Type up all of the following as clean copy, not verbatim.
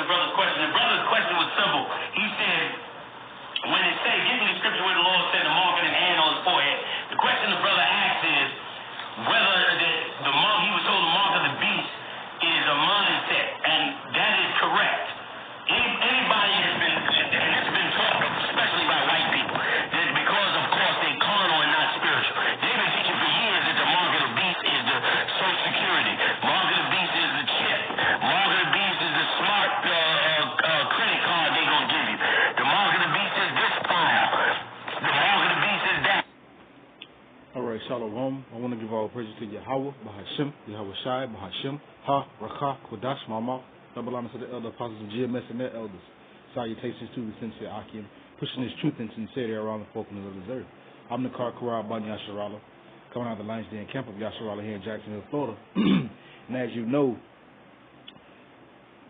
brother's question. The brother's question was simple. He said, when it said, give me the scripture where the Lord said the mark of his hand on his forehead. The question the brother asked is whether the mark, he was told the mark of the beast is a mindset, and that is correct. Anybody has been, and it's been taught, especially by white people, that because of course they carnal and not spiritual. They've been teaching for years that the mark of the beast is the Social Security. Mark of the beast is the chip. Mark of the beast is the smart credit card they're gonna give you. The mark of the beast is this file. The mark of the beast is that. All right, Shalom. I want to give all praises to Yahweh, Bahashim, Yahweh Shai, Bahashim, Ha, Rakah, Kodash, Mama. Double honor to the elder apostles of GMS and their elders. Salutations to the sincere Akim, pushing his truth and sincerity around the four corners of the earth. I'm the Karkara Bani Yasharala, coming out of the Lions Den camp of Yasharala here in Jacksonville, Florida. And as you know,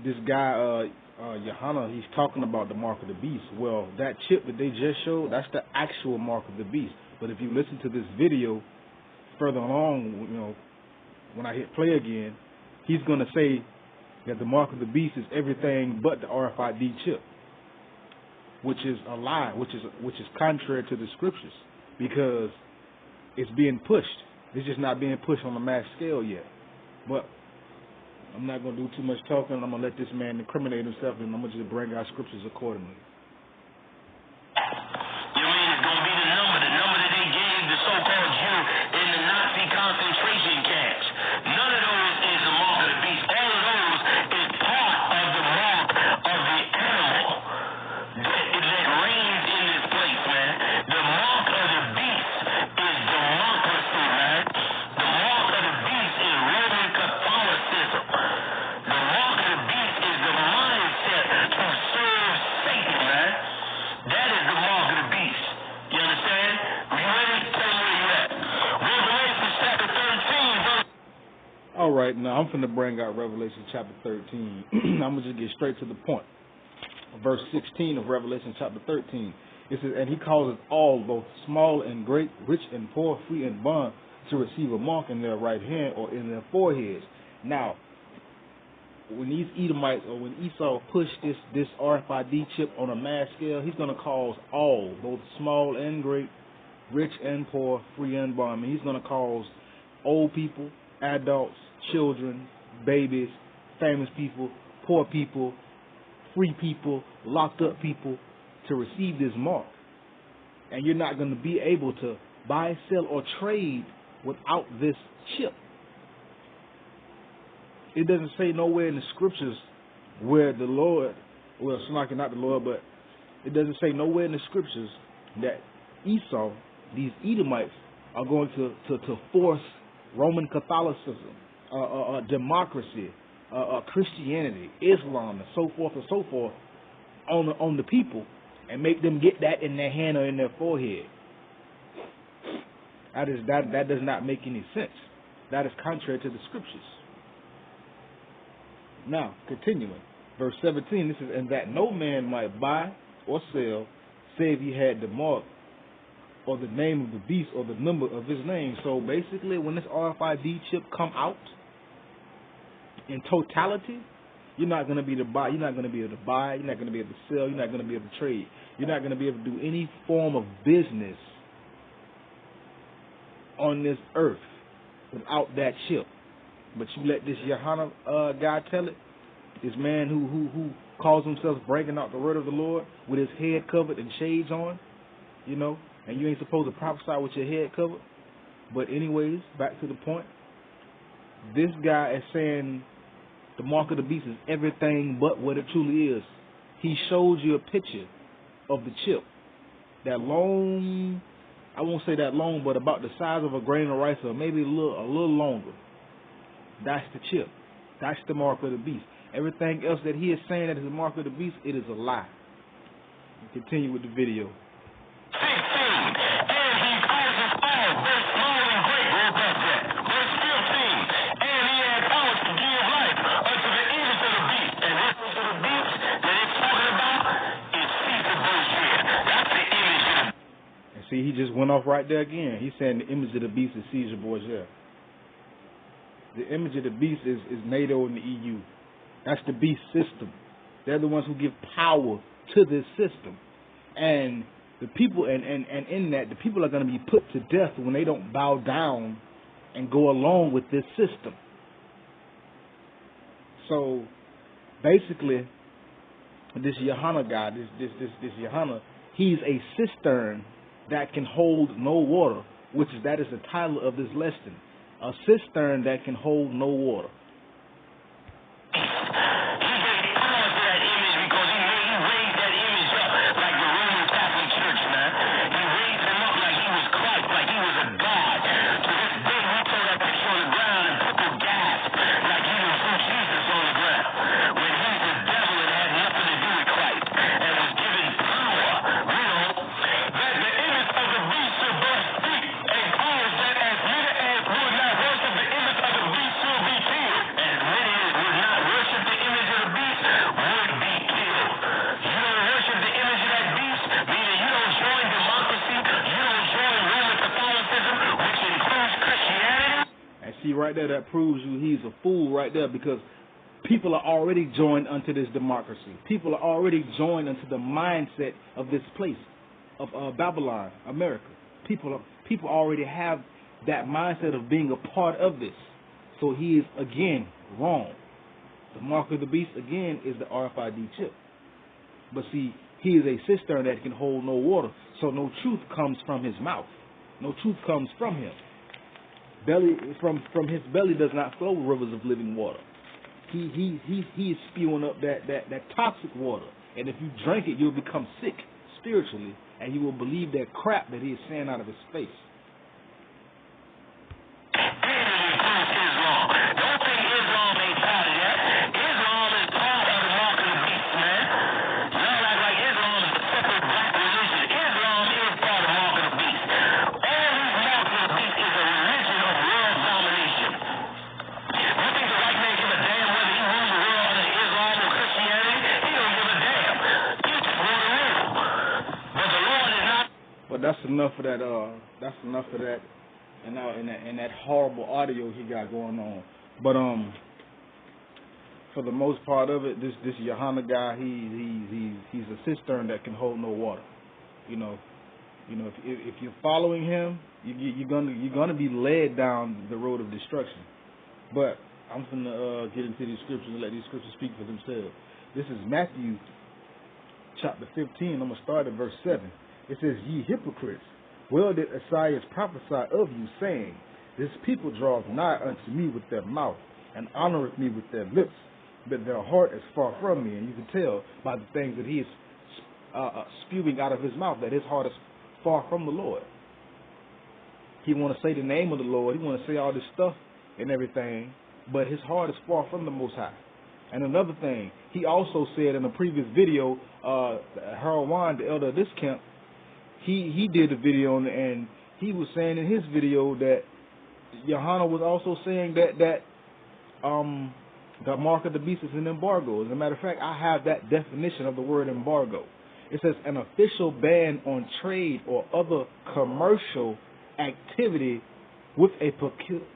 this guy, Yohana, he's talking about the mark of the beast. Well, that chip that they just showed, that's the actual mark of the beast. But if you listen to this video further along, you know, when I hit play again, he's going to say that the mark of the beast is everything but the RFID chip, which is a lie, which is contrary to the scriptures, because it's being pushed. It's just not being pushed on a mass scale yet. But I'm not going to do too much talking. I'm going to let this man incriminate himself, and I'm going to just bring our scriptures accordingly. You mean it's going to be the number that they gave the so-called Jew in the Nazi concentration camps. None of those is the mark of the beast. All of those is part of the mark of the animal that reigns in this place, man. The mark of the beast is democracy, man. The mark of the beast is Roman Catholicism. The mark of the beast is the mindset to serve Satan, man. That is the mark of the beast. You understand? You ready? Tell me where you at. Revelation chapter 13, verse. All right, now I'm finna bring out Revelation chapter 13. I'm gonna just get straight to the point. Verse 16 of Revelation chapter 13. It says, and he causes all, both small and great, rich and poor, free and bond, to receive a mark in their right hand or in their foreheads. Now, when these Edomites or when Esau pushed this RFID chip on a mass scale, he's going to cause all, both small and great, rich and poor, free and bond. I mean, he's going to cause old people, adults, children, babies, famous people, poor people, free people, locked up people to receive this mark. And you're not going to be able to buy, sell, or trade without this chip. It doesn't say nowhere in the scriptures where the Lord, well, it's not the Lord, but it doesn't say nowhere in the scriptures that Esau, these Edomites, are going to force Roman Catholicism, democracy, Christianity, Islam, and so forth on the people, and make them get that in their hand or in their forehead. That does not make any sense. That is contrary to the scriptures. Now, continuing, verse 17, this is, and that no man might buy or sell, save he had the mark or the name of the beast or the number of his name. So basically, when this RFID chip come out in totality, you're not going to be able to buy. You're not going to be able to buy. You're not going to be able to sell. You're not going to be able to trade. You're not going to be able to do any form of business on this earth without that chip. But you let this Yohana guy tell it, this man who calls himself breaking out the word of the Lord with his head covered and shades on, you know, and you ain't supposed to prophesy with your head covered. But anyways, back to the point. This guy is saying the mark of the beast is everything but what it truly is. He shows you a picture of the chip. That long, I won't say that long, but about the size of a grain of rice or maybe a little longer. That's the chip. That's the mark of the beast. Everything else that he is saying that is the mark of the beast, it is a lie. We'll continue with the video. 16. And he causes all, both small and great. Go above that. Verse 15. And he had power to give life unto the image of the beast. And this image of the beast that it's talking about is Caesar Borgia. That's the image of the beast. And see, he just went off right there again. He's saying the image of the beast is Caesar Borgia. The image of the beast is NATO and the EU. That's the beast system. They're the ones who give power to this system. And the people, and in that, the people are going to be put to death when they don't bow down and go along with this system. So basically, this Yohana guy, this Yohana, he's a cistern that can hold no water, that is the title of this lesson. A cistern that can hold no water. See right there, that proves you he's a fool right there, because people are already joined unto this democracy. People are already joined unto the mindset of this place, of Babylon, America. People already have that mindset of being a part of this. So he is, again, wrong. The mark of the beast, again, is the RFID chip. But see, he is a cistern that can hold no water. So no truth comes from his mouth. No truth comes from him. From his belly does not flow rivers of living water. He is spewing up that toxic water, and if you drink it, you'll become sick spiritually, and you will believe that crap that he is saying out of his face. That's enough of that. That's enough of that, and now in that horrible audio he got going on. But for the most part of it, this Yohana guy, he's a cistern that can hold no water. You know, if you're following him, you're gonna be led down the road of destruction. But I'm gonna get into these scriptures and let these scriptures speak for themselves. This is Matthew chapter 15. I'm gonna start at verse 7. It says, "Ye hypocrites, well did Esaias prophesy of you, saying, This people draweth nigh unto me with their mouth, and honoreth me with their lips, but their heart is far from me." And you can tell by the things that he is spewing out of his mouth that his heart is far from the Lord. He want to say the name of the Lord. He want to say all this stuff and everything, but his heart is far from the Most High. And another thing, he also said in a previous video, Harold Wine, the elder of this camp, he did a video and he was saying in his video that Yohana was also saying that the mark of the beast is an embargo. As a matter of fact, I have that definition of the word embargo. It says an official ban on trade or other commercial activity with a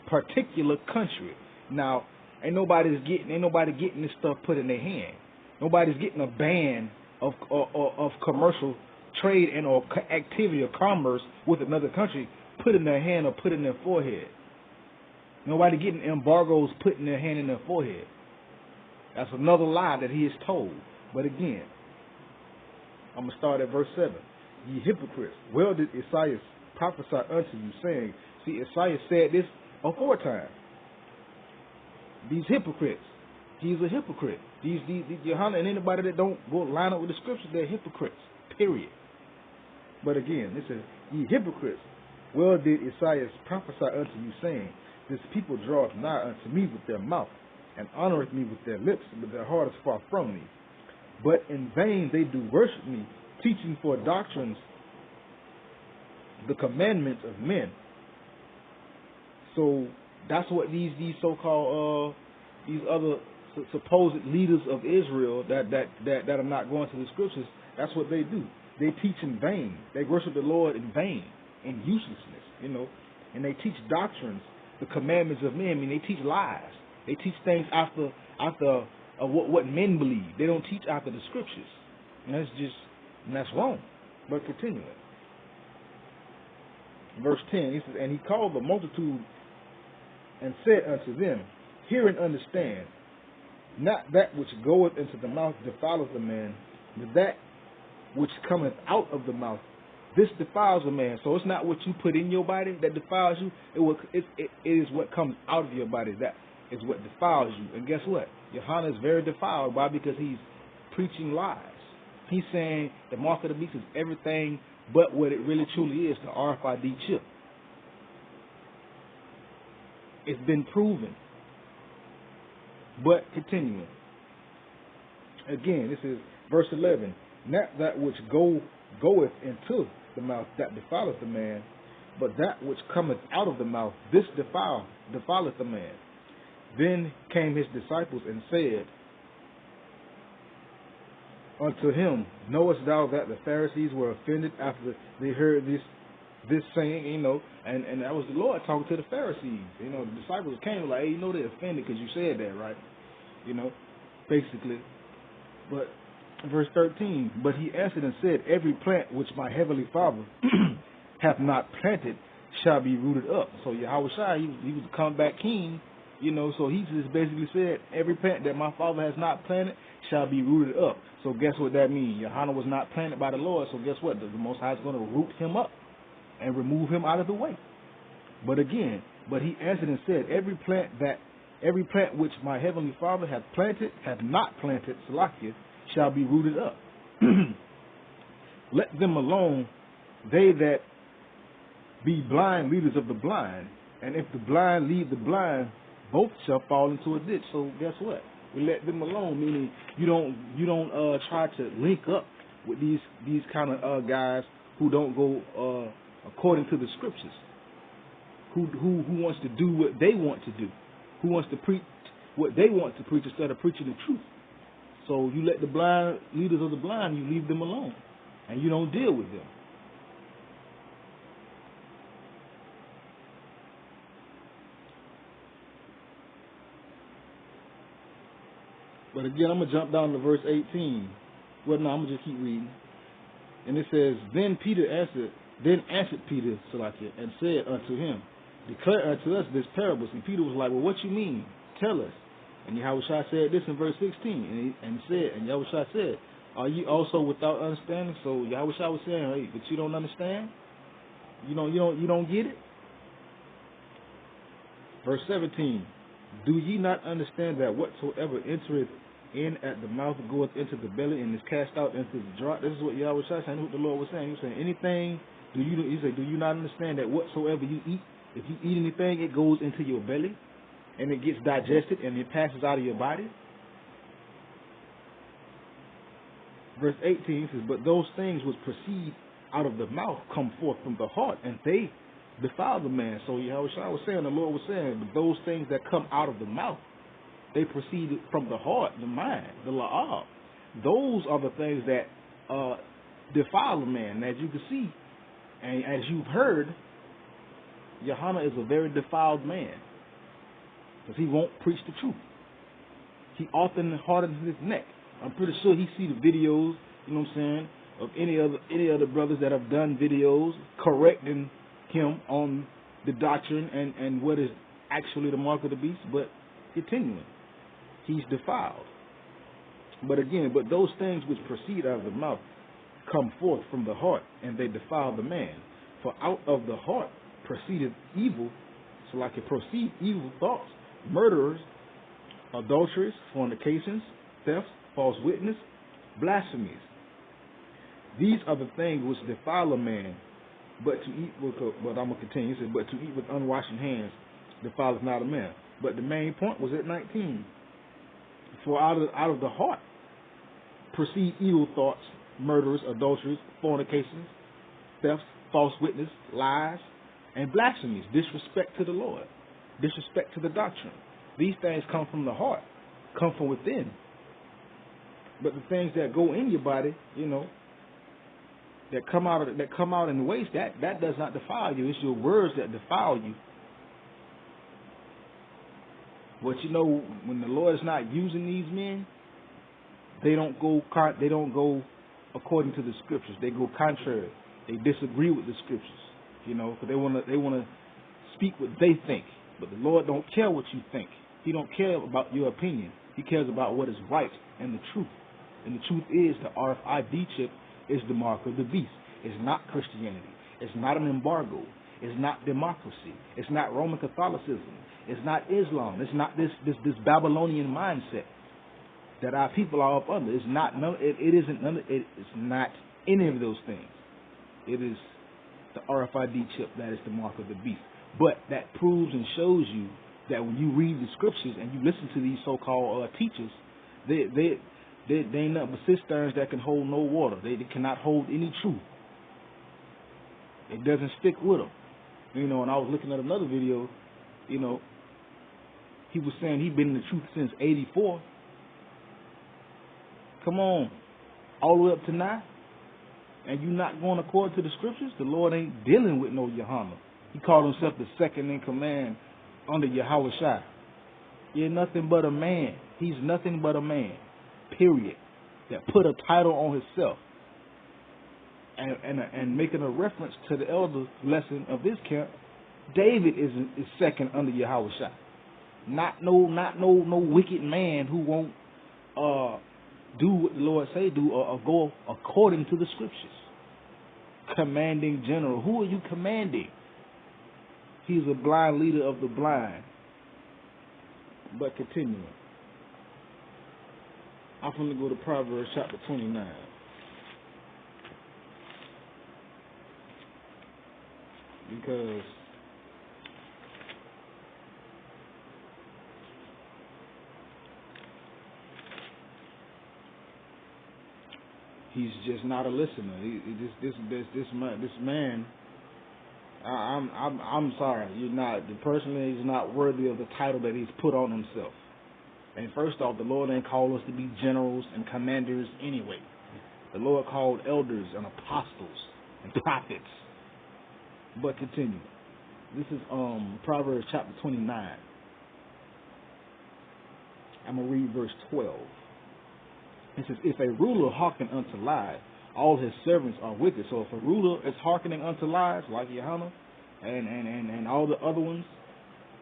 particular country. Now, ain't nobody getting this stuff put in their hand. Nobody's getting a ban of commercial trade and or activity or commerce with another country put in their hand or put in their forehead. Nobody getting embargoes put in their hand in their forehead. That's another lie that he is told. But again, I'm going to start at verse 7. "Ye hypocrites, well did Esaias prophesy unto you, saying," see, Esaias said this aforetime. These hypocrites, he's a hypocrite. These Yohana and anybody that don't go line up with the scriptures, they're hypocrites, period. But again, it says, "Ye hypocrites, well did Esaias prophesy unto you, saying, This people draweth nigh unto me with their mouth, and honoreth me with their lips, but their heart is far from me. But in vain they do worship me, teaching for doctrines the commandments of men." So that's what these so-called these other supposed leaders of Israel that are not going to the scriptures, that's what they do. They teach in vain. They worship the Lord in vain, in uselessness, and they teach doctrines, the commandments of men. I mean, they teach lies. They teach things after of what men believe. They don't teach after the scriptures. And that's wrong. But continuing. Verse 10, he says, and he called the multitude and said unto them, hear and understand, not that which goeth into the mouth defileth the man, but that which cometh out of the mouth, this defiles a man. So it's not what you put in your body that defiles you. It is what comes out of your body that is what defiles you. And guess what? Yohanan is very defiled. Why? Because he's preaching lies. He's saying the mark of the beast is everything but what it really truly is, the RFID chip. It's been proven. But continuing. Again, this is verse 11. Not that which goeth into the mouth that defileth the man, but that which cometh out of the mouth, this defileth the man. Then came his disciples and said unto him, knowest thou that the Pharisees were offended after they heard this saying? And that was the Lord talking to the Pharisees. The disciples came like, hey, they're offended because you said that, right? Basically. But verse 13, but he answered and said, every plant which my heavenly Father hath not planted shall be rooted up. So Yahushua, he was a comeback king, so he just basically said, every plant that my Father has not planted shall be rooted up. So guess what that means? Yohanan was not planted by the Lord, so guess what? The Most High is going to root him up and remove him out of the way. But he answered and said, every plant which my heavenly Father hath not planted, Salakia, shall be rooted up. Let them alone, they that be blind leaders of the blind, and if the blind lead the blind, both shall fall into a ditch. So guess what? We let them alone, meaning you don't try to link up with these kind of guys who don't go according to the scriptures, who wants to do what they want to do, who wants to preach what they want to preach instead of preaching the truth. So you let the blind leaders of the blind, you leave them alone, and you don't deal with them. But again, I'm going to jump down to verse 18. Well, no, I'm going to just keep reading. And it says, Then answered Peter, Salakia, and said unto him, declare unto us this parable. And Peter was like, well, what you mean? Tell us. And Yahushua said this in verse 16. And Yahushua said, are you also without understanding? So Yahushua was saying, hey, but you don't understand? You don't get it? Verse 17. Do ye not understand that whatsoever entereth in at the mouth goeth into the belly and is cast out into the draught? This is what Yahweh was saying, what the Lord was saying. He was saying, anything, he said, do you not understand that whatsoever you eat, if you eat anything, it goes into your belly and it gets digested and it passes out of your body? Verse 18 says, but those things which proceed out of the mouth come forth from the heart, and they defile the man. So Yahweh was saying, the Lord was saying, but those things that come out of the mouth, they proceed from the heart, the mind, the la'ab. Those are the things that defile the man. As you can see, and as you've heard, Yohanan is a very defiled man, because he won't preach the truth. He often hardens his neck. I'm pretty sure he see the videos, you know what I'm saying, of any other brothers that have done videos correcting him on the doctrine and what is actually the mark of the beast. But continuing, he's defiled. But those things which proceed out of the mouth come forth from the heart, and they defile the man. For out of the heart proceedeth evil, so like it proceed evil thoughts, murderers, adulteries, fornications, thefts, false witness, blasphemies. These are the things which defile a man. But to eat with, I'm going to continue. He said, but to eat with unwashing hands defileth not a man. But the main point was at 19. For out of the heart proceed evil thoughts, murderers, adulteries, fornications, thefts, false witness, lies, and blasphemies, disrespect to the Lord, disrespect to the doctrine. These things come from the heart, come from within. But the things that go in your body, that come out in waste, that does not defile you. It's your words that defile you. But you know, when the Lord is not using these men, they don't go according to the scriptures. They go contrary. They disagree with the scriptures. You know, because they wanna speak what they think. But the Lord don't care what you think. He don't care about your opinion. He cares about what is right and the truth. And the truth is the RFID chip is the mark of the beast. It's not Christianity. It's not an embargo. It's not democracy. It's not Roman Catholicism. It's not Islam. It's not this Babylonian mindset that our people are up under. It's not none. It isn't none. It's not any of those things. It is the RFID chip that is the mark of the beast. But that proves and shows you that when you read the scriptures and you listen to these so-called teachers, they ain't nothing but cisterns that can hold no water. They cannot hold any truth. It doesn't stick with them. You know, and I was looking at another video, you know, he was saying he'd been in the truth since 84. Come on, all the way up to now, and you not going according to the scriptures? The Lord ain't dealing with no Yohana. He called himself the second in command under Yahweh Shai. You're nothing but a man. He's nothing but a man, period, that put a title on himself. And making a reference to the elder lesson of this camp, David is second under Yahweh Shai. Not no wicked man who won't do what the Lord say do or go according to the scriptures. Commanding general. Who are you commanding? He's a blind leader of the blind. But continuing. I'm going to go to Proverbs chapter 29. Because he's just not a listener. This man. I'm sorry. You're not. The person is not worthy of the title that he's put on himself. And first off, the Lord ain't called us to be generals and commanders anyway. The Lord called elders and apostles and prophets. But continue. This is Proverbs chapter 29. I'm going to read verse 12. It says, if a ruler hearken unto lies, all his servants are wicked. So if a ruler is hearkening unto lies, like Yohana and all the other ones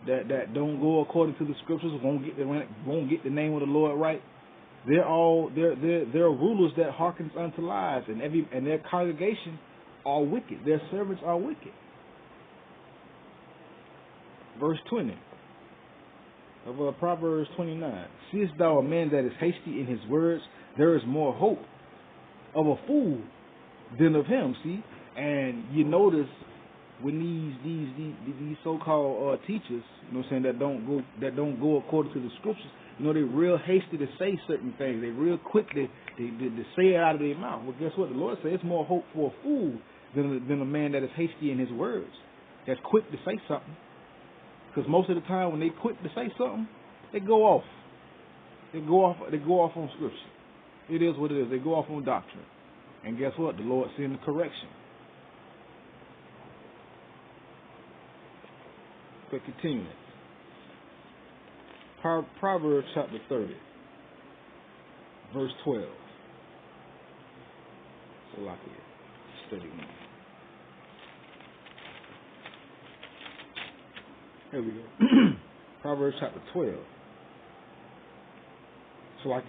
that don't go according to the scriptures, won't get the name of the Lord right, they're rulers that hearkens unto lies, and their congregation are wicked. Their servants are wicked. Verse 20 of Proverbs 29. Seest thou a man that is hasty in his words? There is more hope of a fool than of him. See, and you notice when these so-called teachers, you know what I'm saying, that don't go according to the scriptures, you know, they're real hasty to say certain things. They're real quick to say it out of their mouth. Well, guess what? The Lord says it's more hope for a fool than a man that is hasty in his words, that's quick to say something. Because most of the time when they quick to say something, they go off. They go off on scripture. It is what it is. They go off on doctrine. And guess what? The Lord sends correction. But continuing. Proverbs chapter 30, verse 12. So like it. Study one. Here we go. Proverbs chapter 12. So like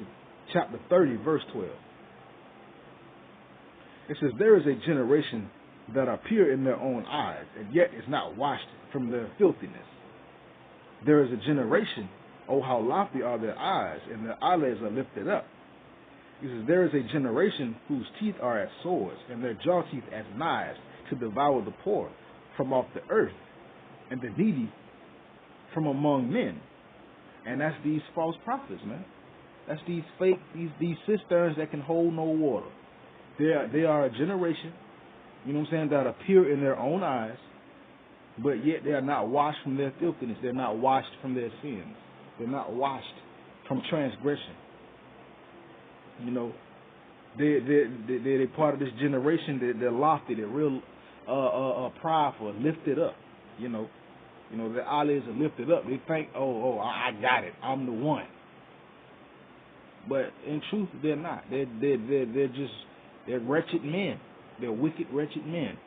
chapter 30, verse 12. It says, there is a generation that are pure in their own eyes, and yet is not washed from their filthiness. There is a generation, oh how lofty are their eyes, and their eyelids are lifted up. It says, there is a generation whose teeth are as swords, and their jaw teeth as knives, to devour the poor from off the earth, and the needy from among men. And that's these false prophets, man. That's these fake, these cisterns that can hold no water. They are a generation, you know what I'm saying, that are pure in their own eyes, but yet they are not washed from their filthiness. They're not washed from their sins. They're not washed from transgression. You know, they're part of this generation. They're lofty. They're real prideful, lifted up. You know, You know, their eyelids are lifted up. They think, I got it. I'm the one. But in truth, they're not. They're wretched men. They're wicked, wretched men.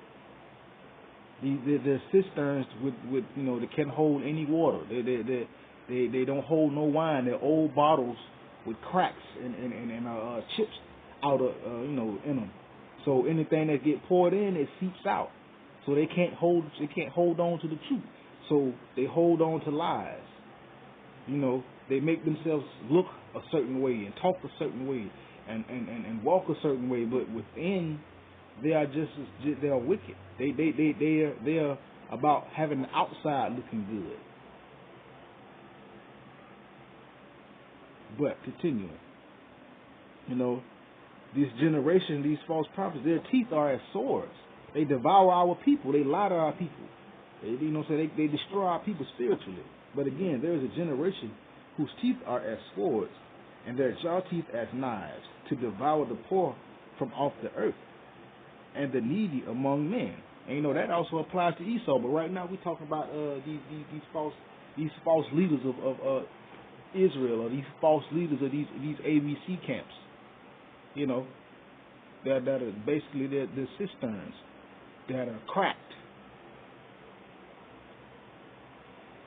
They're cisterns with that can't hold any water. They don't hold no wine. They're old bottles with cracks and chips out of in them. So anything that get poured in, it seeps out. So they can't hold on to the truth. So they hold on to lies. They make themselves look a certain way and talk a certain way and walk a certain way, but within they are they are wicked. They are about having the outside looking good. But continuing, this generation, these false prophets, their teeth are as swords. They devour our people. They lie to our people. They destroy our people spiritually. But again, there is a generation whose teeth are as swords, and their jaw teeth as knives, to devour the poor from off the earth, and the needy among men. And that also applies to Esau. But right now we're talking about these false leaders of Israel, or these false leaders of these ABC camps. That are basically the cisterns that are cracked.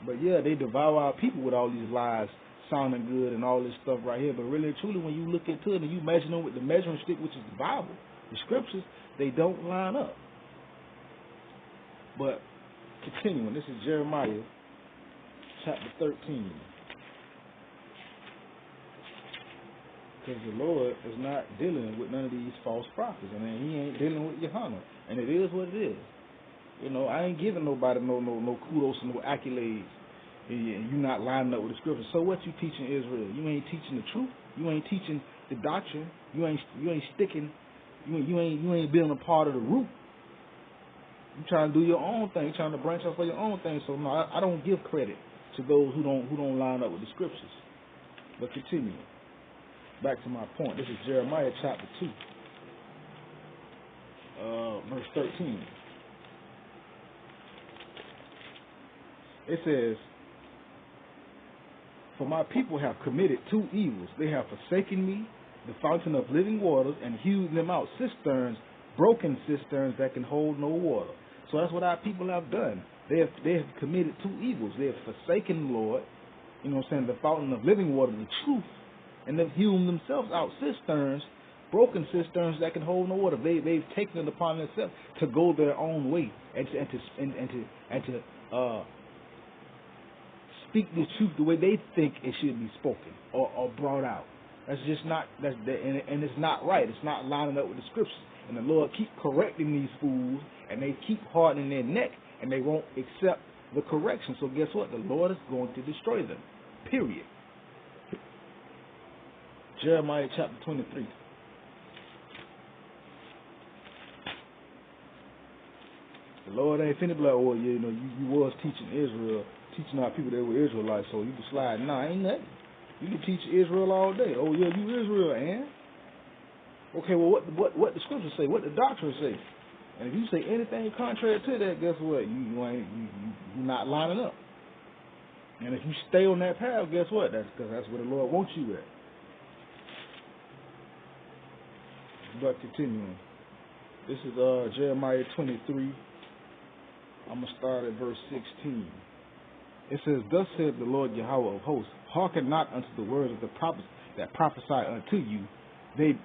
But yeah, they devour our people with all these lies, sounding good and all this stuff right here. But really and truly, when you look into it and you measure them with the measuring stick, which is the Bible, the scriptures, they don't line up. But continuing, this is Jeremiah chapter 13. Because the Lord is not dealing with none of these false prophets. He ain't dealing with Yohana. And it is what it is. I ain't giving nobody no kudos and no accolades. And you not lining up with the scriptures. So what you teaching Israel? You ain't teaching the truth. You ain't teaching the doctrine. You ain't sticking. You ain't being a part of the root. You trying to do your own thing. You trying to branch off for your own thing. So no, I don't give credit to those who don't line up with the scriptures. But continuing. Back to my point. This is Jeremiah chapter 2, verse 13. It says, "For my people have committed two evils. They have forsaken me, the fountain of living waters, and hewed them out cisterns, broken cisterns that can hold no water." So that's what our people have done. They have committed two evils. They have forsaken the Lord, the fountain of living water, the truth, and they've hewn themselves out cisterns, broken cisterns that can hold no water. They've taken it upon themselves to go their own way and to speak the truth the way they think it should be spoken or brought out. That's just not and it's not right. It's not lining up with the scriptures. And the Lord keep correcting these fools, and they keep hardening their neck, and they won't accept the correction. So guess what? The Lord is going to destroy them. Period. Jeremiah chapter 23. The Lord ain't finna be like, you was teaching Israel, teaching our people that were Israelites, so you can slide. Nah, ain't nothing. You can teach Israel all day. Oh yeah, you Israel, and okay, well what the scriptures say, what the doctrine say, and if you say anything contrary to that, guess what? You're not lining up. And if you stay on that path, guess what? That's because that's where the Lord wants you at. But continuing, this is Jeremiah 23. I'm going to start at verse 16. It says, "Thus saith the Lord Yahweh of hosts, hearken not unto the words of the prophets that prophesy unto you. They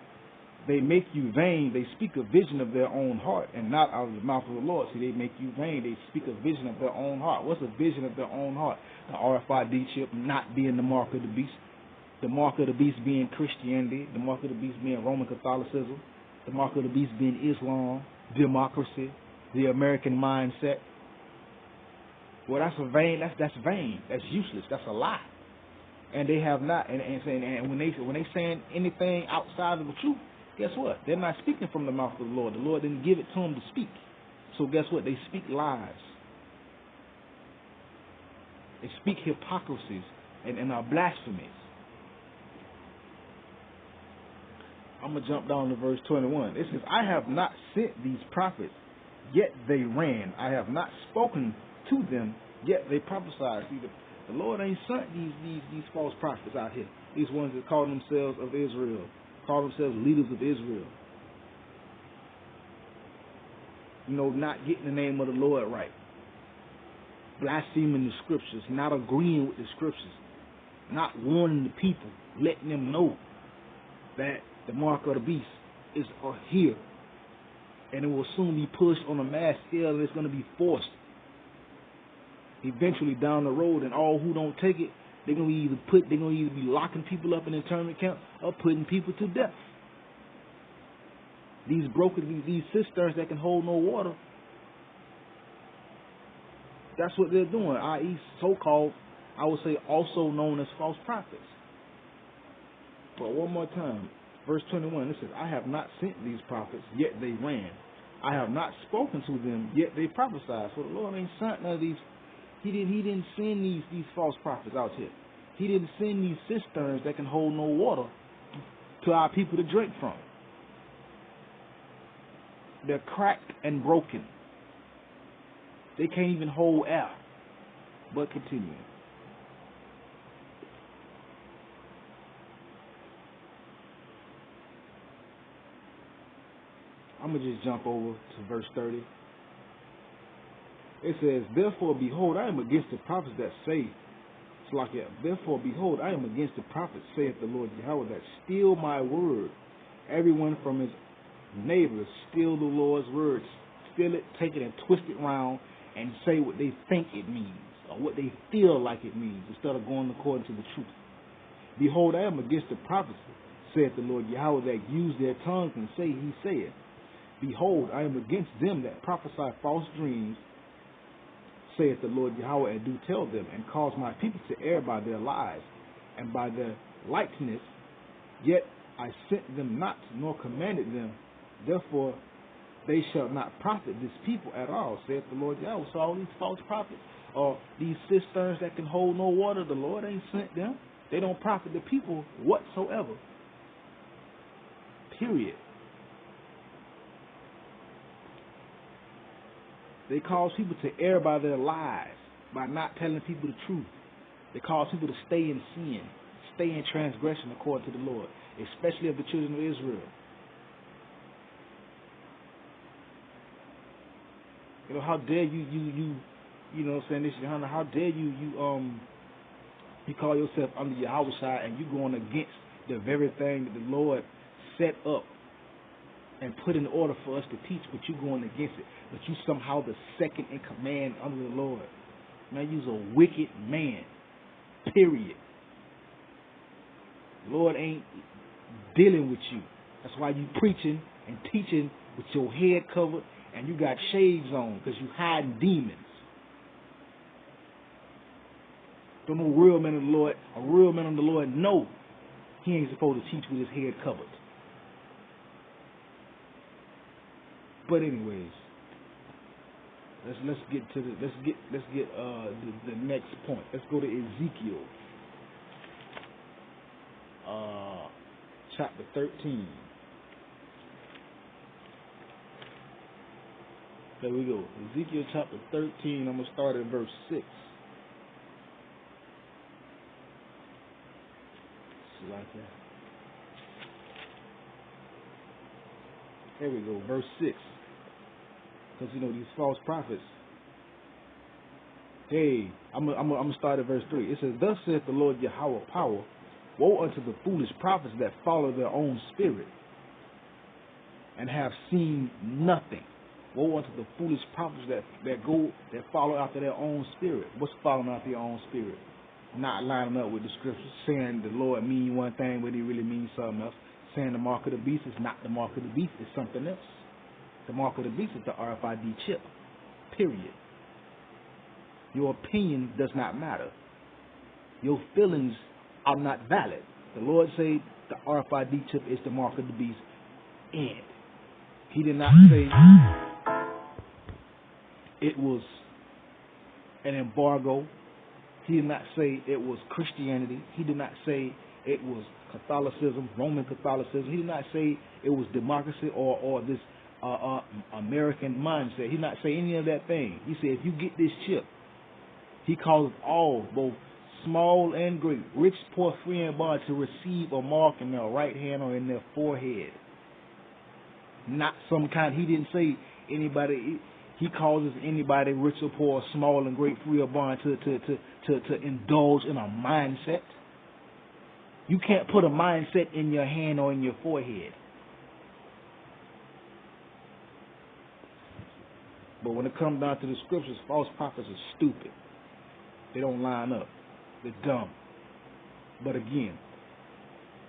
make you vain. They speak a vision of their own heart, and not out of the mouth of the Lord." See, they make you vain. They speak a vision of their own heart. What's a vision of their own heart? The RFID chip not being the mark of the beast. The mark of the beast being Christianity. The mark of the beast being Roman Catholicism. The mark of the beast being Islam, democracy, the American mindset. Well, that's vain. That's vain. That's useless. That's a lie. And they have not. And when they saying anything outside of the truth, guess what? They're not speaking from the mouth of the Lord. The Lord didn't give it to them to speak. So guess what? They speak lies. They speak hypocrisies and are blasphemies. I'm going to jump down to verse 21. It says, "I have not sent these prophets, yet they ran. I have not spoken to them, yet they prophesy. See, the Lord ain't sent these false prophets out here. These ones that call themselves of Israel, call themselves leaders of Israel. Not getting the name of the Lord right, blaspheming the scriptures, not agreeing with the scriptures, not warning the people, letting them know that the mark of the beast is here, and it will soon be pushed on a mass scale, and it's going to be forced eventually down the road, and all who don't take it, they're going to either be locking people up in internment camps or putting people to death. These cisterns that can hold no water, that's what they're doing, i.e. so-called, I would say also known as false prophets. But one more time, verse 21, it says, I have not sent these prophets, yet they ran. I have not spoken to them, yet they prophesied. So the Lord ain't sent none of these. He didn't send these false prophets out here. He didn't send these cisterns that can hold no water to our people to drink from. They're cracked and broken. They can't even hold air. But continue. I'm going to just jump over to verse 30. It says, Therefore, behold, I am against the prophets that say, Therefore, behold, I am against the prophets, saith the Lord Yahweh, that steal my word. Everyone from his neighbor steal the Lord's words, steal it, take it, and twist it round, and say what they think it means, or what they feel like it means, instead of going according to the truth. Behold, I am against the prophets, saith the Lord Yahweh, that use their tongues and say, He saith. Behold, I am against them that prophesy false dreams, saith the Lord Yahweh, and do tell them, and cause my people to err by their lies, and by their likeness. Yet I sent them not, nor commanded them. Therefore they shall not profit this people at all, saith the Lord Yahweh. So all these false prophets, or these cisterns that can hold no water, the Lord ain't sent them. They don't profit the people whatsoever. Period. They cause people to err by their lies, by not telling people the truth. They cause people to stay in sin, stay in transgression according to the Lord, especially of the children of Israel. How dare you know what I'm saying, this is Johanna, how dare you call yourself under Yahweh side and you going against the very thing that the Lord set up and put in order for us to teach, but you going against it. But you somehow the second in command under the Lord. Man, you's a wicked man. Period. The Lord ain't dealing with you. That's why you preaching and teaching with your head covered and you got shades on, because you hiding demons. Don't know real men of the Lord. A real man of the Lord know he ain't supposed to teach with his head covered. But anyways, let's get to the next point. Let's go to Ezekiel, chapter 13. There we go. Ezekiel chapter 13. I'm gonna start at verse 6. Like that. There we go, verse 6. Because these false prophets. Hey, I'm gonna start at verse 3. It says, Thus saith the Lord Yahweh power, woe unto the foolish prophets that follow their own spirit, and have seen nothing. Woe unto the foolish prophets that follow after their own spirit. What's following after your own spirit? Not lining up with the scriptures, saying the Lord mean one thing but he really means something else. Saying the mark of the beast is not the mark of the beast, it's something else. The mark of the beast is the RFID chip. Period. Your opinion does not matter. Your feelings are not valid. The Lord said the RFID chip is the mark of the beast. And he did not say it was an embargo. He did not say it was Christianity. He did not say it was Catholicism, Roman Catholicism. He did not say it was democracy or this American mindset. He did not say any of that thing. He said, if you get this chip, He causeth all, both small and great, rich, poor, free, and bond, to receive a mark in their right hand or in their forehead. Not some kind. He didn't say anybody. He causes anybody, rich or poor, small and great, free or bond, to indulge in a mindset. You can't put a mindset in your hand or in your forehead. But when it comes down to the scriptures, false prophets are stupid. They don't line up. They're dumb. But again,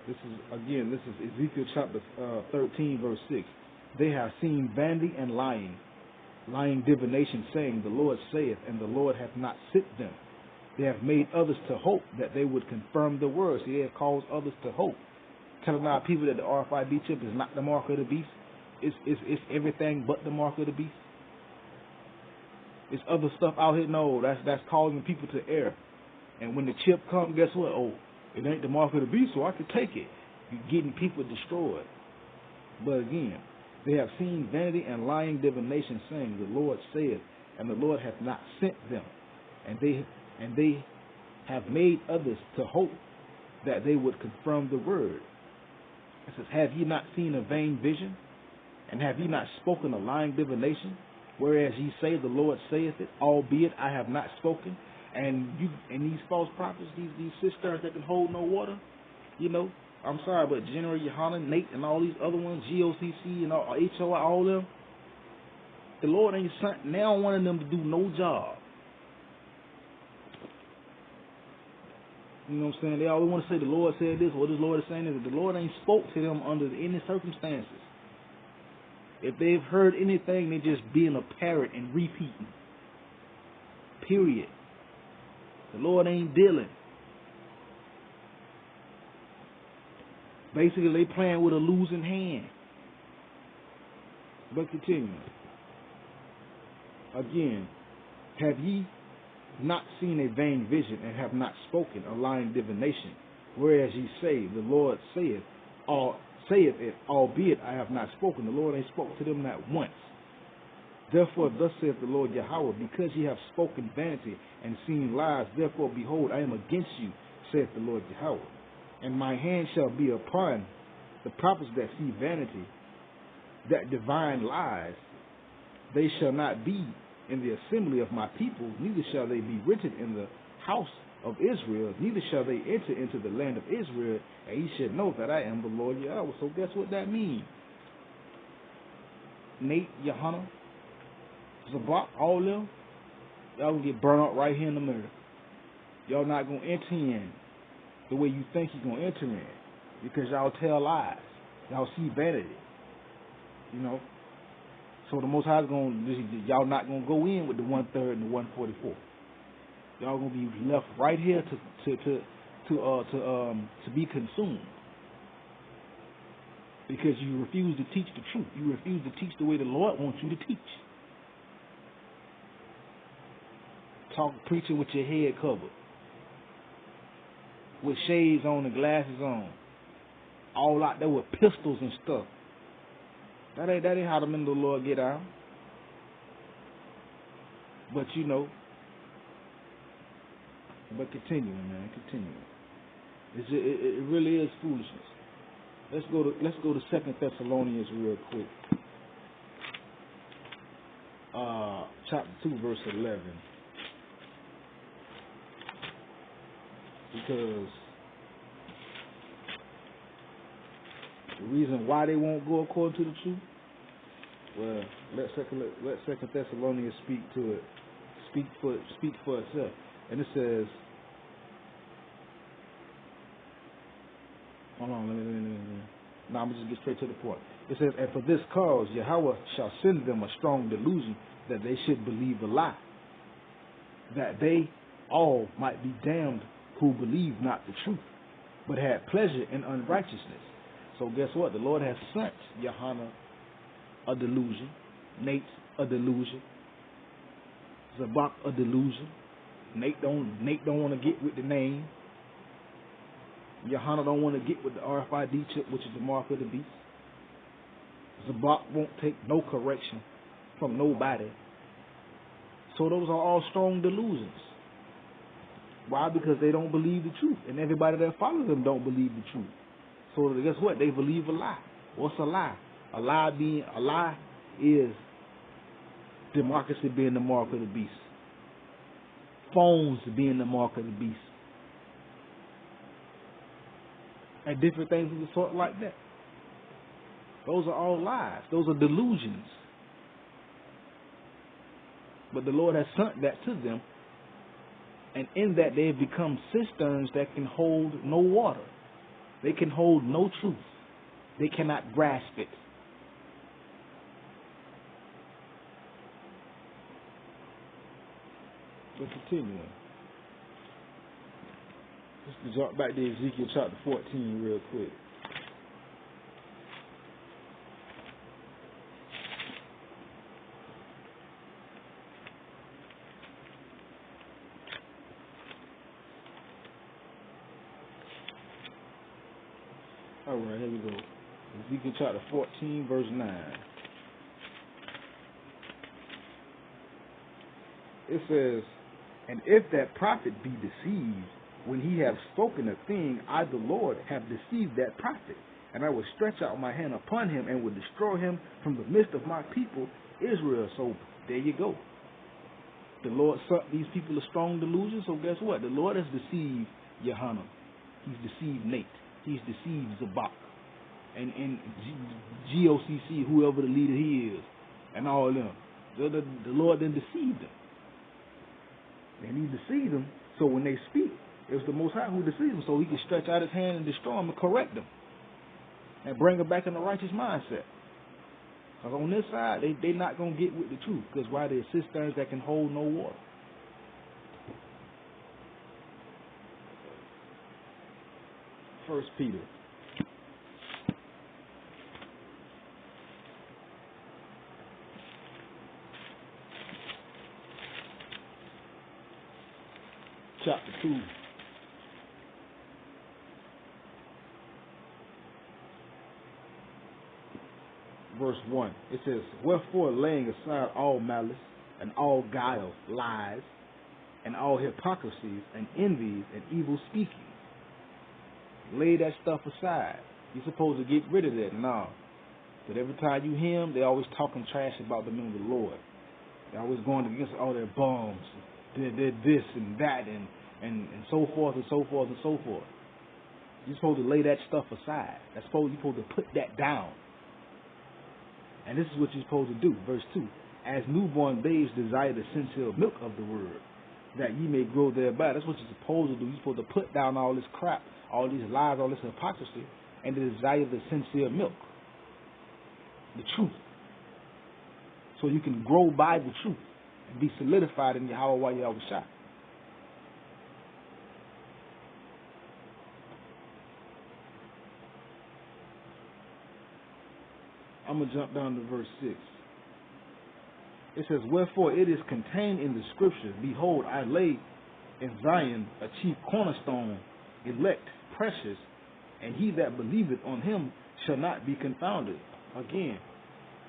this is Ezekiel chapter 13, verse 6. They have seen vanity and lying divination, saying, the Lord saith, and the Lord hath not sent them. They have made others to hope that they would confirm the words. They have caused others to hope, telling our people that the RFID chip is not the mark of the beast. It's everything but the mark of the beast. It's other stuff out here. No, that's causing people to err. And when the chip comes, guess what? Oh, it ain't the mark of the beast, so I can take it. You're getting people destroyed. But again, they have seen vanity and lying divination, saying, the Lord saith, and the Lord hath not sent them. And they have made others to hope that they would confirm the word. It says, have ye not seen a vain vision? And have ye not spoken a lying divination? Whereas ye say, the Lord saith it, albeit I have not spoken. And these false prophets, these cisterns that can hold no water, I'm sorry, but General Yohanan, Nate, and all these other ones, GOCC and all, HOI, all of them, the Lord ain't sent now one of them to do no job. You know what I'm saying? They always want to say the Lord said this, or this Lord is saying this. The Lord ain't spoke to them under any circumstances. If they've heard anything, they just being a parrot and repeating. Period. The Lord ain't dealing. Basically, they playing with a losing hand. But continuing. Again, have ye not seen a vain vision, and have not spoken a lying divination? Whereas ye say, the Lord saith it, albeit I have not spoken. The Lord ain't spoke to them not once. Therefore, thus saith the Lord Yahweh, because ye have spoken vanity and seen lies, therefore, behold, I am against you, saith the Lord Yahweh. And my hand shall be upon the prophets that see vanity, that divine lies. They shall not be in the assembly of my people, neither shall they be written in the house of Israel, neither shall they enter into the land of Israel, and ye should know that I am the Lord Yahweh. So guess what that means? Nate, Yohanan, Zabak, all of them, y'all gonna get burned up right here in America. Y'all not gonna enter in the way you think you're gonna enter in, because y'all tell lies. Y'all see vanity. So the Most High is y'all not gonna go in with the 1/3 and the 144. Y'all gonna be left right here to be consumed, because you refuse to teach the truth. You refuse to teach the way the Lord wants you to teach. Preaching with your head covered, with shades on and glasses on, all out there with pistols and stuff. That ain't how the men of the Lord get out. But but continuing, man, continuing. It really is foolishness. Let's go to 2 Thessalonians real quick. Chapter 2, verse 11. Because the reason why they won't go according to the truth, well, let 2 Thessalonians speak to it, speak for itself. And it says, hold on, let me. Now I'm gonna just get straight to the point. It says, and for this cause Yahweh shall send them a strong delusion, that they should believe a lie, that they all might be damned who believe not the truth, but had pleasure in unrighteousness. So guess what? The Lord has sent Yohanan a delusion, Nate a delusion, Zabak a delusion. Nate don't want to get with the name. Yohanan don't want to get with the RFID chip, which is the mark of the beast. Zabak won't take no correction from nobody. So those are all strong delusions. Why? Because they don't believe the truth, and everybody that follows them don't believe the truth. So guess what? They believe a lie. What's a lie? A lie is democracy being the mark of the beast. Phones being the mark of the beast. And different things of the sort like that. Those are all lies. Those are delusions. But the Lord has sent that to them. And in that they have become cisterns that can hold no water. They can hold no truth. They cannot grasp it. Let's continue. Let's jump back to Ezekiel chapter 14 real quick. All right, here we go. Ezekiel chapter 14, verse 9. It says, "And if that prophet be deceived, when he have spoken a thing, I, the Lord, have deceived that prophet. And I will stretch out my hand upon him and will destroy him from the midst of my people, Israel." So there you go. The Lord sent these people a strong delusion. So guess what? The Lord has deceived Yohanan. He's deceived Nate. He's deceived Zabak. And GOCC, whoever the leader he is. And all of them. The Lord then deceived them. And he deceived them. So when they speak, it was the Most High who deceived them. So he could stretch out his hand and destroy them and correct them. And bring them back in the righteous mindset. Because on this side, they're not going to get with the truth. Because why? They're cisterns that can hold no water. First Peter. Chapter 2. Verse 1. It says, "Wherefore, laying aside all malice and all guile, lies, and all hypocrisies and envies and evil speaking." Lay that stuff aside. You're supposed to get rid of that now. But every time you hear them, they're always talking trash about the name of the Lord. They're always going against all their bums. They're this and that and so forth and so forth and so forth. You're supposed to lay that stuff aside. You're supposed to put that down. And this is what you're supposed to do. Verse 2. "As newborn babes desire the sincere milk of the word, that ye may grow thereby." That's what you're supposed to do. You're supposed to put down all this crap, all these lies, all this hypocrisy, and to desire the sincere milk. The truth. So you can grow by the truth and be solidified in Yahweh Yahushua. I'm going to jump down to verse 6. It says, "Wherefore it is contained in the scriptures, Behold, I lay in Zion a chief cornerstone, elect, precious, and he that believeth on him shall not be confounded." Again,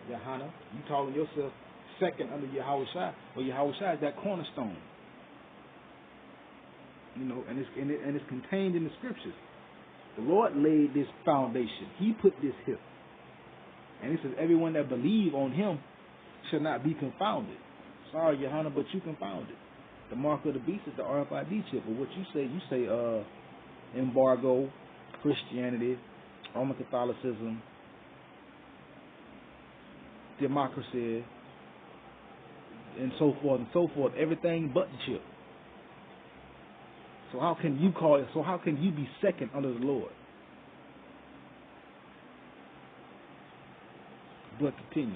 Yohanan, you calling yourself second under Yahushua, or Yahushua is that cornerstone. You know, and it's contained in the scriptures. The Lord laid this foundation. He put this here. And it says, "Everyone that believe on him shall not be confounded." Sorry, Yohanan, but you confounded. The mark of the beast is the RFID chip. But what you say embargo, Christianity, Roman Catholicism, democracy, and so forth and so forth. Everything but the chip. So how can you be second under the Lord? But continue.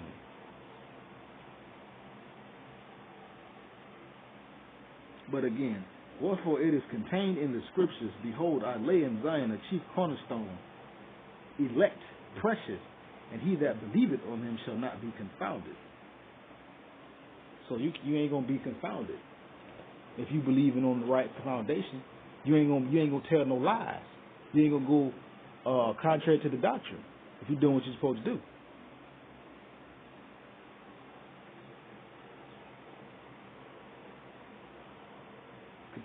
But again, "Wherefore it is contained in the scriptures, Behold, I lay in Zion a chief cornerstone, elect, precious, and he that believeth on him shall not be confounded." So you ain't gonna be confounded if you believing on the right foundation. You ain't gonna tell no lies. You ain't gonna go contrary to the doctrine if you're doing what you're supposed to do.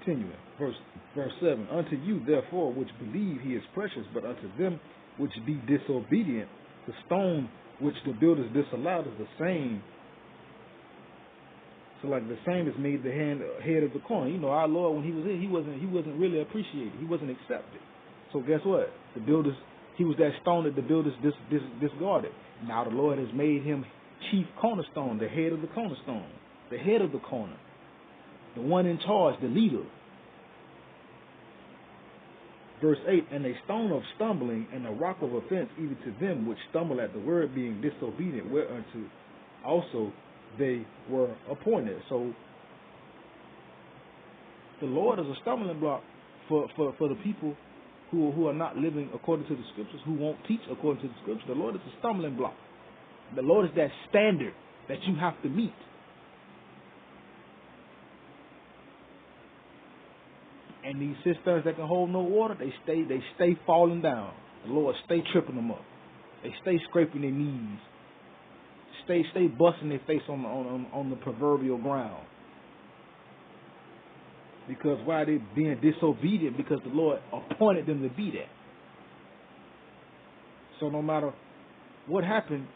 Continuing, verse 7. Unto you, therefore, which believe he is precious, but unto them which be disobedient, the stone which the builders disallowed is the same. So like the same is made the head of the corner. You know, our Lord, when he was here, he wasn't really appreciated. He wasn't accepted. So guess what? The builders, he was that stone that the builders discarded. Now the Lord has made him chief cornerstone, the head of the cornerstone, the head of the corner, the one in charge, the leader. Verse 8, and a stone of stumbling and a rock of offense even to them which stumble at the word, being disobedient, whereunto also they were appointed. So the Lord is a stumbling block for the people who are not living according to the scriptures, who won't teach according to the scriptures. The Lord is a stumbling block. The Lord is that standard that you have to meet. And these cisterns that can hold no water, they stay falling down. The Lord stay tripping them up. They stay scraping their knees. Stay busting their face on the proverbial ground. Because why they being disobedient? Because the Lord appointed them to be that. So no matter what happened,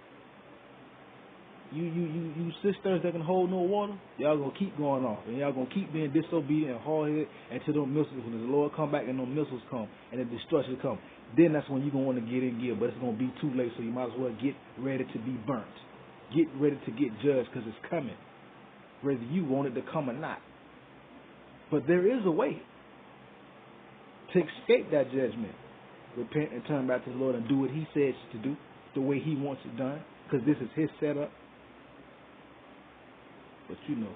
you cisterns that can hold no water, y'all gonna keep going off, and y'all gonna keep being disobedient and hard-headed until those missiles, when the Lord come back and those missiles come and the destruction come. Then that's when you're gonna want to get in gear, but it's gonna be too late. So you might as well get ready to be burnt, get ready to get judged, because it's coming, whether you want it to come or not. But there is a way to escape that judgment. Repent and turn back to the Lord and do what He says to do, the way He wants it done, because this is His setup. But you know,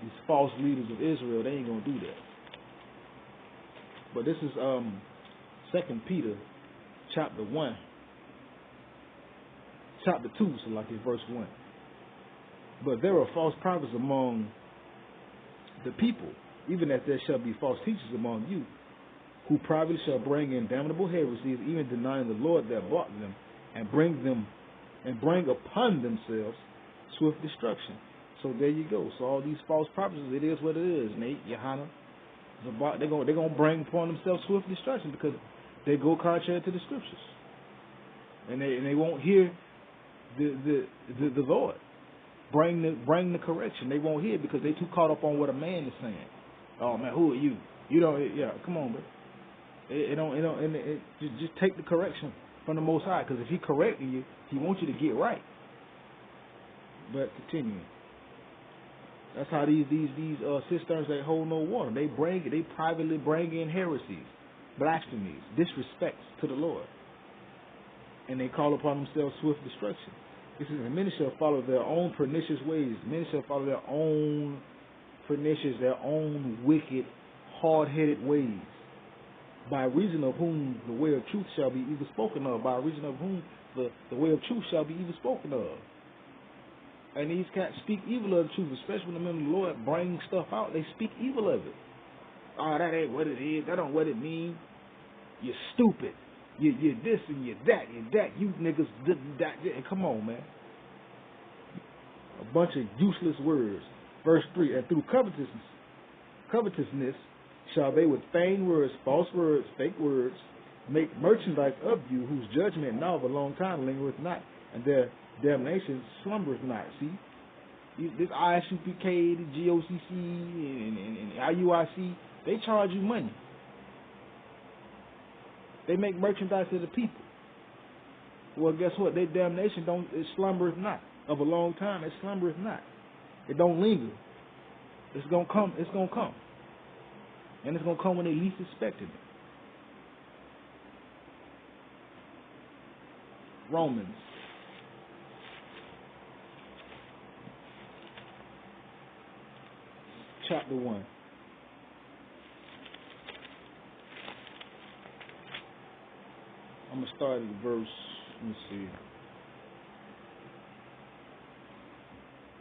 these false leaders of Israel, they ain't gonna do that. But this is 2 Peter chapter 1. Chapter 2, so like in verse 1. But there are false prophets among the people, even as there shall be false teachers among you, who privately shall bring in damnable heresies, even denying the Lord that bought them, and bring upon themselves swift destruction. So there you go. So all these false prophets, it is what it is. Nate, Johanna, they're gonna bring upon themselves swift destruction because they go contrary to the scriptures, and they won't hear the Lord bring the correction. They won't hear because they too caught up on what a man is saying. Oh man, who are you? You don't. Yeah, come on, bro. Just take the correction from the Most High, because if He correcting you, He wants you to get right. But continuing, that's how these cisterns that hold no water, they privately bring in heresies, blasphemies, disrespects to the Lord, and they call upon themselves swift destruction. This is, and many shall follow their own pernicious ways. Many shall follow their own pernicious, their own wicked, hard-headed ways, by reason of whom the way of truth shall be evil spoken of, by reason of whom the way of truth shall be evil spoken of. And these cats speak evil of the truth, especially when the men of the Lord bring stuff out, they speak evil of it. Oh, that ain't what it is, that don't what it means. You're stupid. You're this and you're that. You niggas that. Come on, man. A bunch of useless words. Verse 3, and through covetousness shall they with feigned words, false words, fake words, make merchandise of you, whose judgment now of a long time lingereth not, and their damnation slumbereth not. See? This ISUPK, the GOCC, and IUIC, they charge you money. They make merchandise of the people. Well, guess what? Their damnation it slumbereth not. Of a long time, it slumbereth not. It don't linger. It's gonna come. It's gonna come. And it's gonna come when they least expected it. Romans chapter 1. I'm going to start at verse, let me see.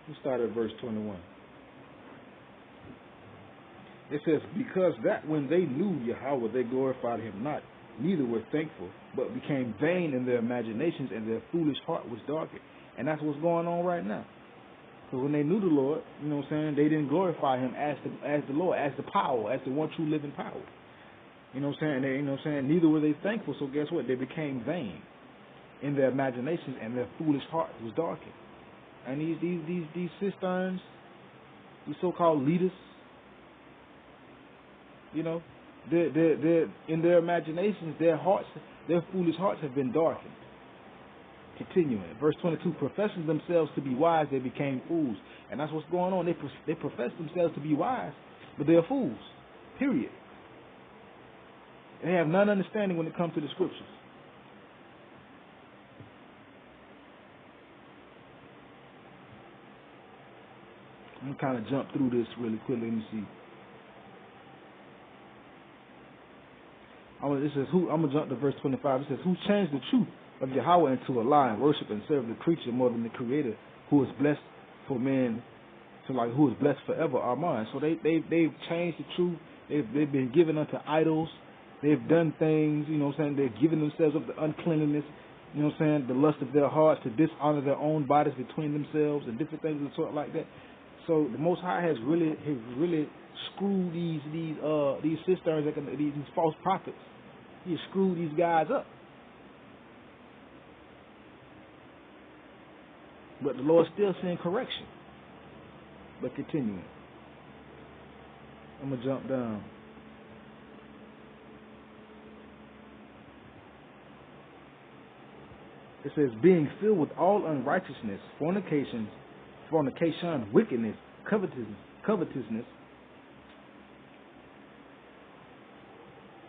Let's start at verse 21. It says, because that when they knew Yahweh, they glorified Him not, neither were thankful, but became vain in their imaginations, and their foolish heart was darkened. And that's what's going on right now. So when they knew the Lord, you know what I'm saying, they didn't glorify him as the Lord, as the power, as the one true living power. You know what I'm saying? They, you know what I'm saying? Neither were they thankful, so guess what? They became vain in their imaginations, and their foolish heart was darkened. And these cisterns, these so-called leaders, you know, they're in their imaginations, their foolish hearts have been darkened. Continuing, verse 22, professing themselves to be wise, they became fools. And that's what's going on. They profess themselves to be wise, but they're fools. Period. They have none understanding when it comes to the scriptures. I'm going to kind of jump through this really quickly. Let me see. I'm going to jump to verse 25. It says, who changed the truth of Yahweh into a lie and worship and serve the creature more than the Creator, who is blessed for men, who is blessed forever, our minds. So they've changed the truth. They've been given unto idols. They've done things, you know what I'm saying. They've given themselves up to uncleanliness, you know what I'm saying, the lust of their hearts, to dishonor their own bodies between themselves and different things of the sort like that. So the Most High has really screwed these cisterns, these false prophets. He has screwed these guys up. But the Lord's still sending correction. But continuing. I'm going to jump down. It says, being filled with all unrighteousness, fornication, wickedness, covetousness,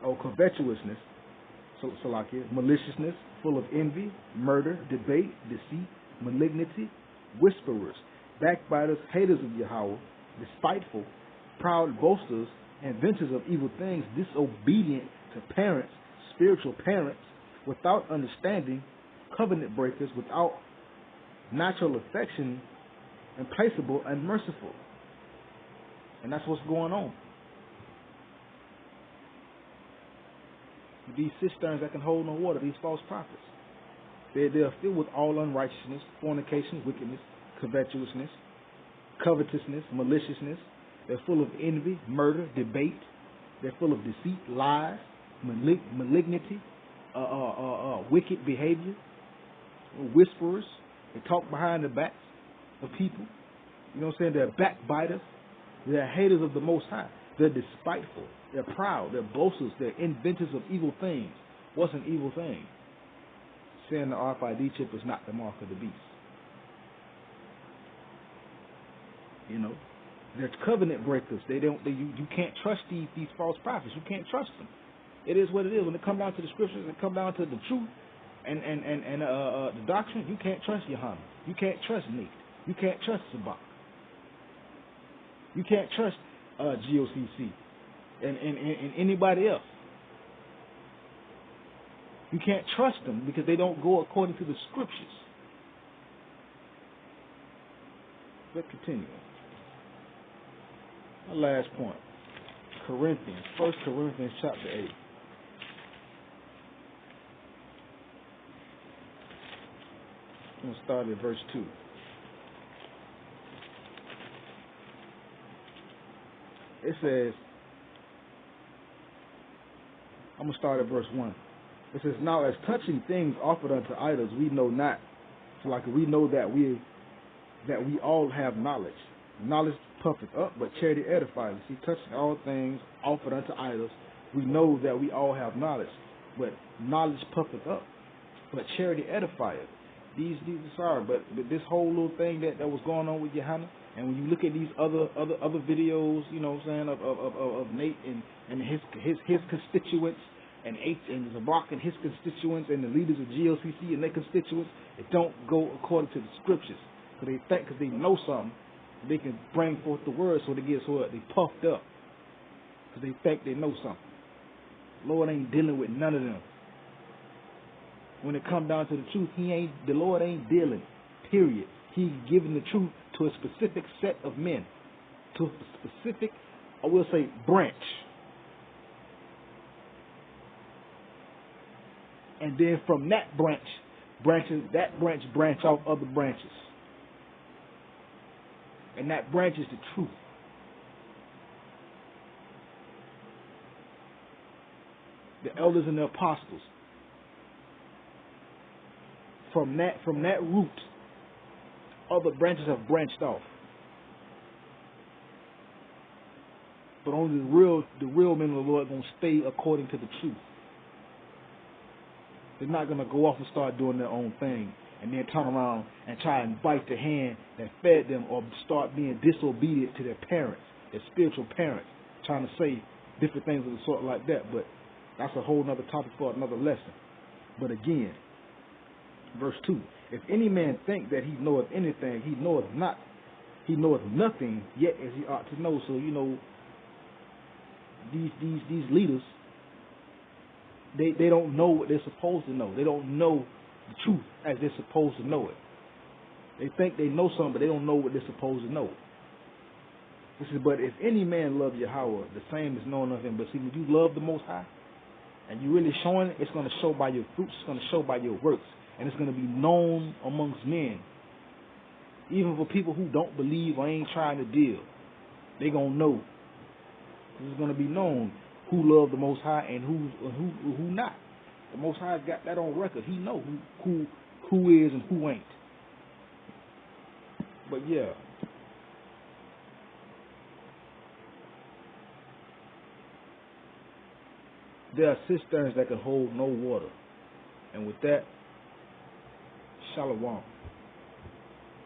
or covetousness, maliciousness, full of envy, murder, debate, deceit, malignity, whisperers, backbiters, haters of Yahweh, despiteful, proud boasters, inventors of evil things, disobedient to parents, spiritual parents, without understanding, covenant breakers, without natural affection, implacable and merciful. And that's what's going on. These cisterns that can hold no water, these false prophets. They are filled with all unrighteousness, fornication, wickedness, covetousness, maliciousness. They're full of envy, murder, debate. They're full of deceit, lies, malignity, wicked behavior, whisperers. They talk behind the backs of people. You know what I'm saying? They're backbiters. They're haters of the Most High. They're despiteful. They're proud. They're boasters. They're inventors of evil things. What's an evil thing? Saying the RFID chip is not the mark of the beast. You know, they're covenant breakers. You can't trust these false prophets. You can't trust them. It is what it is. When it comes down to the scriptures, it comes down to the truth and the doctrine. You can't trust Yohanan. You can't trust Nate. You can't trust Sabak. You can't trust GOCC and anybody else. You can't trust them because they don't go according to the scriptures. Let's continue. My last point. Corinthians. 1 Corinthians chapter 8. I'm going to start at verse 2. It says, I'm going to start at verse 1. It says, now as touching things offered unto idols, we know not. So like we know that we all have knowledge. Knowledge puffeth up, but charity edifies. See, touching all things offered unto idols, we know that we all have knowledge. But knowledge puffeth up, but charity edifies. These are but this whole little thing that was going on with Yohanan, and when you look at these other videos, you know what I'm saying, of Nate and his constituents, and Zabak and his constituents, and the leaders of GLCC and their constituents, it don't go according to the scriptures. Because they know something, they can bring forth the word, so they puffed up. Because they think they know something. Lord ain't dealing with none of them. When it comes down to the truth, the Lord ain't dealing. Period. He's giving the truth to a specific set of men, to a specific, I will say, branch. And then from that branch branch off other branches. And that branch is the truth. The elders and the apostles. From that root, other branches have branched off. But only the real men of the Lord are going to stay according to the truth. They're not going to go off and start doing their own thing and then turn around and try and bite the hand that fed them, or start being disobedient to their parents, their spiritual parents, trying to say different things of the sort like that. But that's a whole other topic for another lesson. But again, verse 2, if any man think that he knoweth anything, he knoweth nothing, yet as he ought to know. So, these leaders, they don't know what they're supposed to know. They don't know the truth as they're supposed to know it. They think they know something, but they don't know what they're supposed to know. This is, but if any man love Yahweh, the same is known of him. But see, when you love the Most High, and you really showing it, it's going to show by your fruits, it's going to show by your works, and it's going to be known amongst men. Even for people who don't believe or ain't trying to deal, they going to know. It's going to be known who love the Most High and who not. The Most High got that on record. He know who is and who ain't. But yeah. There are cisterns that can hold no water. And with that, Shalom.